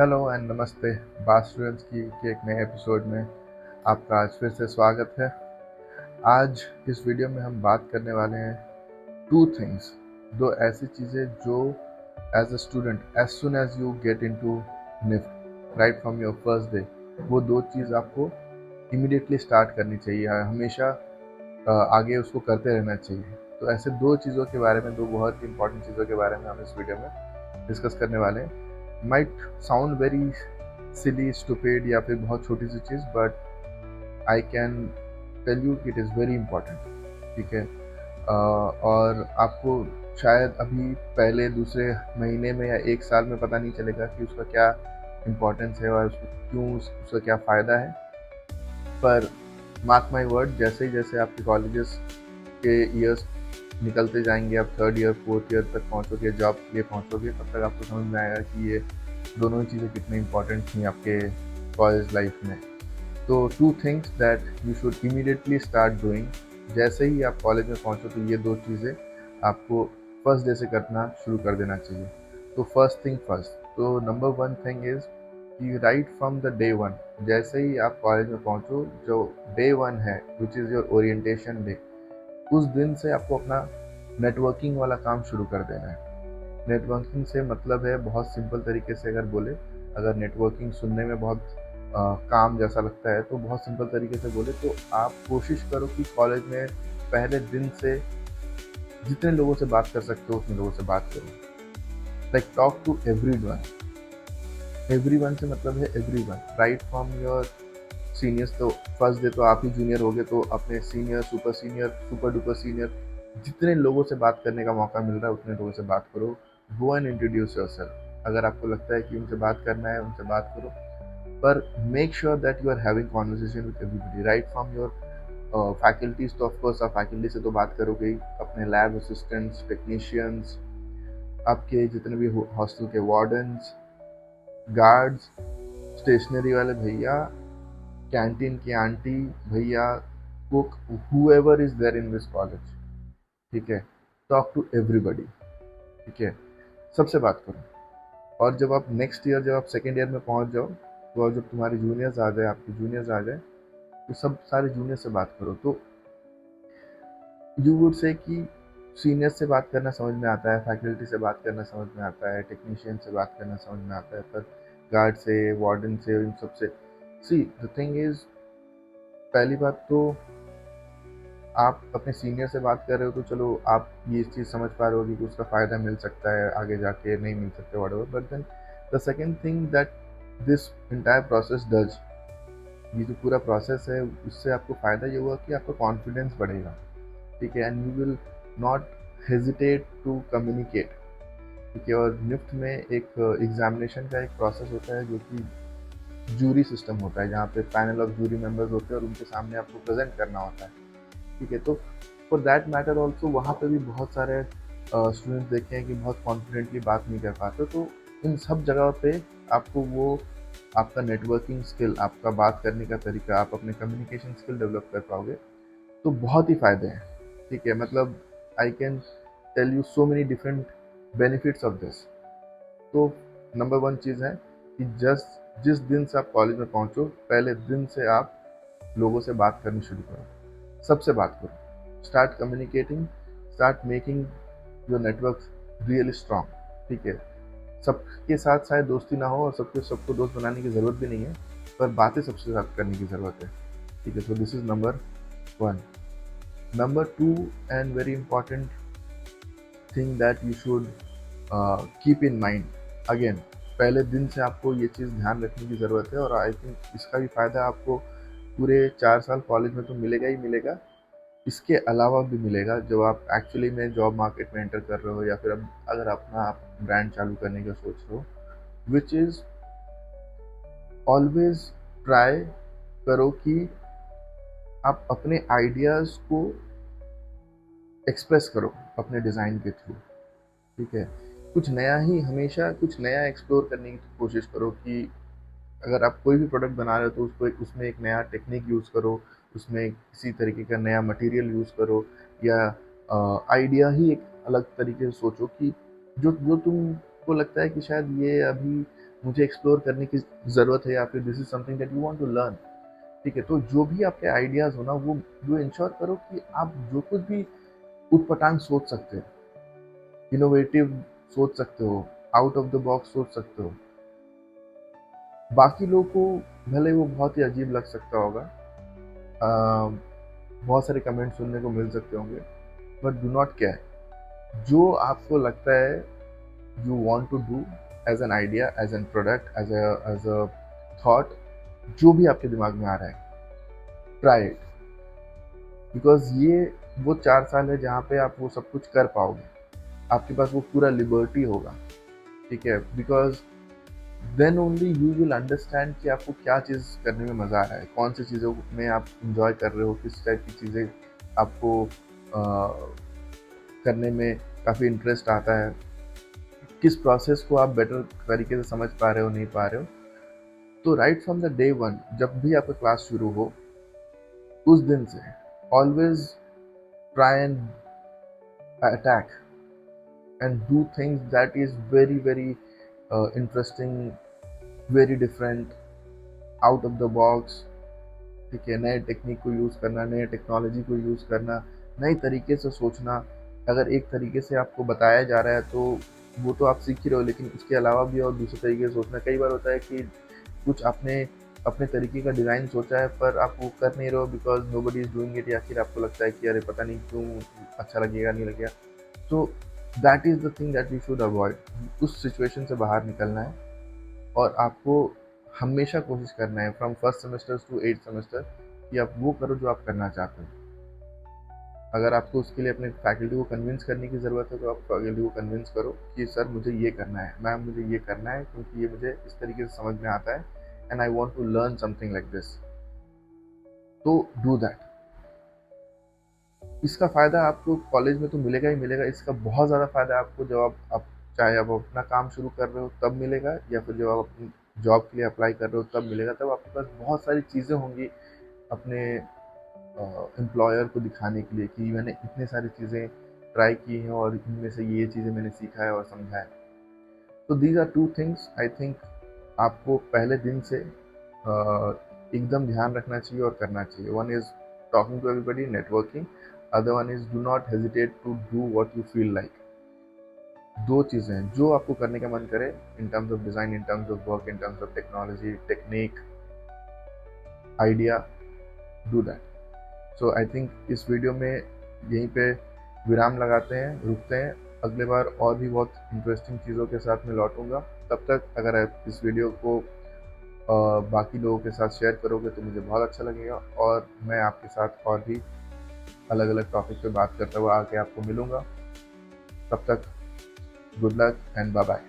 Hello and नमस्ते। बात students की के एक नए एपिसोड में आपका आज फिर से स्वागत है। आज इस वीडियो में हम बात करने वाले हैं टू थिंग्स, दो ऐसी चीज़ें जो as a student as soon as you get into NIFT right from your first day, वो दो चीज़ आपको इमीडिएटली स्टार्ट करनी चाहिए, हमेशा आगे उसको करते रहना चाहिए। तो ऐसे दो चीज़ों के बारे में, दो बहुत इंपॉर्टेंट चीज़ों के बारे में हम इस वीडियो में डिस्कस करने वाले हैं। Might sound very silly, stupid या फिर बहुत छोटी सी चीज़, but I can tell you it is very important. ठीक है। और आपको शायद अभी पहले दूसरे महीने में या एक साल में पता नहीं चलेगा कि उसका क्या इम्पोर्टेंस है और उसका क्या फ़ायदा है। पर मार्क माई वर्ड, जैसे ही जैसे आपके कॉलेजेस के ईयर्स निकलते जाएंगे, आप थर्ड ईयर फोर्थ ईयर तक पहुँचोगे, जॉब के लिए पहुँचोगे, तब तक आपको समझ में आएगा कि ये दोनों ही चीज़ें कितनी इंपॉर्टेंट थी आपके कॉलेज लाइफ में। तो two things that you should immediately start doing. जैसे ही आप कॉलेज में पहुँचो तो ये दो चीज़ें आपको फर्स्ट डे से करना शुरू कर देना चाहिए। तो फर्स्ट थिंग फर्स्ट, तो नंबर वन थिंग इज़ कि right from the day one, जैसे ही आप कॉलेज में पहुँचो, जो डे वन है which is your orientation day, उस दिन से आपको अपना नेटवर्किंग वाला काम शुरू कर देना है। नेटवर्किंग से मतलब है, बहुत सिंपल तरीके से अगर बोले, अगर नेटवर्किंग सुनने में बहुत काम जैसा लगता है, तो बहुत सिंपल तरीके से बोले तो आप कोशिश करो कि कॉलेज में पहले दिन से जितने लोगों से बात कर सकते हो उतने लोगों से बात करो। Like talk to everyone. Everyone से मतलब है everyone, right from your seniors. तो फर्स्ट डे तो आप ही जूनियर होगे, तो अपने सीनियर, सुपर डुपर सीनियर, जितने लोगों से बात करने का मौका मिल रहा है उतने लोगों से बात करो। Go and introduce yourself. अगर आपको लगता है कि उनसे बात करना है, उनसे बात करो, पर make sure that you are having conversation with everybody right from your faculties. तो ऑफकोर्स आप फैकल्टी से तो बात करोगे ही, अपने लैब असिस्टेंट्स, टेक्नीशियंस, आपके जितने भी हॉस्टल के वार्डन्स, गार्ड्स, स्टेशनरी वाले भैया, कैंटीन की आंटी भैया, cook, whoever is there in this college। ठीक है। Talk to everybody. ठीक है। सबसे बात करो। और जब आप नेक्स्ट ईयर, जब आप सेकेंड ईयर में पहुंच जाओ, तो जब तुम्हारे जूनियर्स आ जाए, आपके जूनियर्स आ जाए, तो सब सारे जूनियर से बात करो। तो यू वुड से कि सीनियर से बात करना समझ में आता है, फैकल्टी से बात करना समझ में आता है, टेक्नीशियन से बात करना समझ में आता है, पर गार्ड से, वार्डन से, इन सब से, सी द थिंग इज, पहली बात तो आप अपने सीनियर से बात कर रहे हो तो चलो आप ये चीज़ समझ पा रहे हो कि उसका फ़ायदा मिल सकता है, आगे जाके नहीं मिल सकते, whatever. But then the second thing that this entire process does, ये जो पूरा प्रोसेस है, उससे आपको फ़ायदा ये हुआ कि आपका कॉन्फिडेंस बढ़ेगा। ठीक है। And you will not hesitate to communicate. ठीक है। और निफ्ट में एक एग्जामिनेशन का एक प्रोसेस होता है जो कि जूरी सिस्टम होता है, जहाँ पे पैनल ऑफ जूरी मेंबर्स होते हैं और उनके सामने आपको प्रेजेंट करना होता है। ठीक है। तो फॉर दैट मैटर ऑल्सो, वहाँ पे भी बहुत सारे स्टूडेंट्स देखे हैं कि बहुत कॉन्फिडेंटली बात नहीं कर पाते। तो इन सब जगह पे आपको वो, आपका नेटवर्किंग स्किल, आपका बात करने का तरीका, आप अपने कम्युनिकेशन स्किल डेवलप कर पाओगे, तो बहुत ही फ़ायदे हैं। ठीक है। मतलब I can tell you so many different benefits of this. तो नंबर वन चीज़ है कि जस्ट जिस दिन से आप कॉलेज में पहुँचो, पहले दिन से आप लोगों से बात करनी शुरू करो, सबसे बात करो, start communicating, start making your network really strong. ठीक है। सबके साथ शायद दोस्ती ना हो और सबको दोस्त बनाने की ज़रूरत भी नहीं है, पर बातें सबसे साथ करने की ज़रूरत है। ठीक है। So this is number one. Number two and very important thing that you should keep in mind, again, पहले दिन से आपको ये चीज़ ध्यान रखने की ज़रूरत है, और आई थिंक इसका भी फ़ायदा आपको पूरे 4 साल कॉलेज में तो मिलेगा ही मिलेगा, इसके अलावा भी मिलेगा जब आप एक्चुअली में जॉब मार्केट में एंटर कर रहे हो, या फिर अब अगर अपना आप ब्रांड चालू करने का सोच रहे हो, विच इज़ ऑलवेज ट्राई करो कि आप अपने आइडियाज़ को एक्सप्रेस करो अपने डिज़ाइन के थ्रू। ठीक है। कुछ नया ही, हमेशा कुछ नया एक्सप्लोर करने की कोशिश करो कि अगर आप कोई भी प्रोडक्ट बना रहे हो तो उसमें एक नया टेक्निक यूज़ करो, उसमें किसी तरीके का नया मटेरियल यूज़ करो, या आइडिया ही एक अलग तरीके से सोचो कि जो जो तुमको लगता है कि शायद ये अभी मुझे एक्सप्लोर करने की ज़रूरत है, या फिर this is something that you want to learn. ठीक है, तो जो भी आपके आइडियाज़ हो ना, वो इंश्योर करो कि आप जो कुछ भी ऊटपटांग सोच सकते हो, इनोवेटिव सोच सकते हो, आउट ऑफ द बॉक्स सोच सकते हो। बाकी लोगों को भले वो बहुत ही अजीब लग सकता होगा, बहुत सारे कमेंट सुनने को मिल सकते होंगे, बट डू नॉट केयर। जो आपको लगता है you want to do as an idea, as an product, as a thought, जो भी आपके दिमाग में आ रहा है, ट्राई इट। बिकॉज ये वो 4 साल है जहाँ पे आप वो सब कुछ कर पाओगे, आपके पास वो पूरा लिबर्टी होगा। ठीक है, because then only you will understand कि आपको क्या चीज़ करने में मज़ा आ रहा है, कौन सी चीज़ों में आप इंजॉय कर रहे हो, किस टाइप की चीज़ें आपको करने में काफ़ी इंटरेस्ट आता है, किस प्रोसेस को आप बेटर तरीके से समझ पा रहे हो, नहीं पा रहे हो। तो right from the day one, जब भी आपका क्लास शुरू हो, उस दिन से always try and attack and do things that is very very interesting, very different, out of the box। ठीक है, नए टेक्निक को यूज़ करना, नए टेक्नोलॉजी को यूज़ करना, नए तरीके से सोचना। अगर एक तरीके से आपको बताया जा रहा है तो वो तो आप सीख ही रहे हो, लेकिन उसके अलावा भी और दूसरे तरीके से सोचना। कई बार होता है कि कुछ आपने अपने तरीके का डिज़ाइन सोचा है, पर आप वो कर नहीं रहे हो because nobody is doing it, या फिर आपको लगता है कि अरे पता नहीं क्यों, अच्छा लगेगा नहीं लगेगा। तो that is the thing that we should avoid. उस सिचुएशन से बाहर निकलना है, और आपको हमेशा कोशिश करना है from first semester two 8th semester कि आप वो करो जो आप करना चाहते हो। अगर आपको उसके लिए अपने फैकल्टी को कन्विंस करने की ज़रूरत है, तो आप फैकल्टी को कन्विंस करो कि सर मुझे ये करना है, मैम मुझे ये करना है, क्योंकि ये मुझे इस तरीके से समझ में आता है and I want to learn something like this. तो डू दैट। इसका फ़ायदा आपको कॉलेज में तो मिलेगा ही मिलेगा, इसका बहुत ज़्यादा फ़ायदा आपको जब आप चाहे आप अपना काम शुरू कर रहे हो तब मिलेगा, या फिर जब आप अपनी जॉब के लिए अप्लाई कर रहे हो तब मिलेगा। तब आपके पास बहुत सारी चीज़ें होंगी अपने एम्प्लॉयर को दिखाने के लिए कि मैंने इतनी सारी चीज़ें ट्राई की हैं और इनमें से ये चीज़ें मैंने सीखा है और समझा है। तो these are two things I think आपको पहले दिन से एकदम ध्यान रखना चाहिए और करना चाहिए। One is talking to everybody, networking. Other one is do not hesitate to do what you feel like. दो चीज़ें हैं जो आपको करने का मन करे, in terms of design, in terms of work, in terms of technology, technique, idea, do that. So I think इस वीडियो में यहीं पे विराम लगाते हैं, रुकते हैं। अगले बार और भी बहुत इंटरेस्टिंग चीज़ों के साथ मैं लौटूंगा। तब तक अगर आप इस वीडियो को बाकी लोगों के साथ शेयर करोगे तो मुझे बहुत अच्छा लगेगा, और मैं आपके साथ और भी अलग अलग टॉपिक पे बात करता हुआ आके आपको मिलूंगा। तब तक good luck and bye bye.